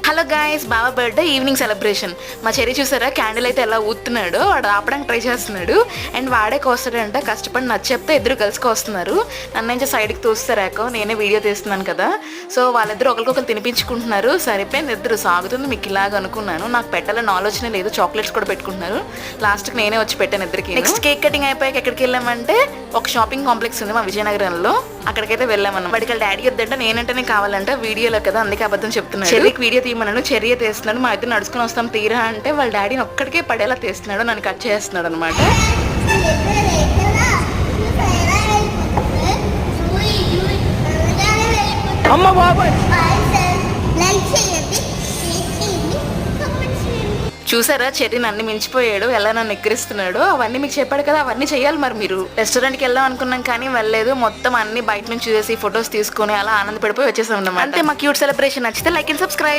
Hello guys, బావ birthday evening celebration. మా cherry చూసారా క్యాండిల్ అయితే ఎలా ఊతున్నాడో, వాడు ఆపడానికి ట్రై చేస్తున్నాడు. అండ్ వాడే కోస్తాడంట, కష్టపడి నచ్చ చెప్తే ఇద్దరు కలిసి కోస్తున్నారు. నన్ను నుంచి సైడ్కి తోస్తారాకో, నేనే వీడియో తీస్తున్నాను కదా. సో వాళ్ళిద్దరు ఒకరికొకరు తినిపించుకుంటున్నారు. సరిపోయింది, ఇద్దరు సాగుతుంది. మీకు ఇలాగ అనుకున్నాను, నాకు పెట్టాలని ఆలోచన లేదు. చాక్లెట్స్ కూడా పెట్టుకుంటున్నారు. లాస్ట్కి నేనే వచ్చి పెట్టాను ఇద్దరికి. నెక్స్ట్ కేక్ కటింగ్ అయిపోయాక ఎక్కడికి వెళ్ళామంటే ఒక షాపింగ్ కాంప్లెక్స్ ఉంది మా విజయనగరంలో, అక్కడికైతే వెళ్ళామన్న. వాడికి డాడీ వద్దంటే నేనంటేనే కావాలంట, వీడియోలో కదా అందుకే అబద్ధం చెప్తున్నాడు. చెర్రీకి వీడియో తీయమన్నాను, చెర్రీ తీస్తున్నాడు. మా ఇద్దరు నడుచుకుని వస్తాం తీరా అంటే వాళ్ళ డాడీని ఒక్కడికే పడేలా తీస్తున్నాడు, నన్ను కట్ చేస్తున్నాడు అనమాట. అమ్మ బాబాయ్ చూసారా చెర్రీ నన్ను మించిపోయాడు, ఎలా నన్ను ఎక్కిరిస్తున్నాడు. అవన్నీ మీకు చెప్పాడు కదా, అవన్నీ చేయాలి. మరి మీరు రెస్టారెంట్కి వెళ్దాం అనుకున్నాం కానీ వెళ్ళలేదు. మొత్తం అన్ని బయట నుంచి చూసేసి ఫొటోస్ తీసుకొని అలా ఆనందపడిపోయి వచ్చేసాం అన్నమాట. అంటే మా క్యూట్ సెలబ్రేషన్ నచ్చితే లైక్ అండ్ సబ్స్క్రైబ్.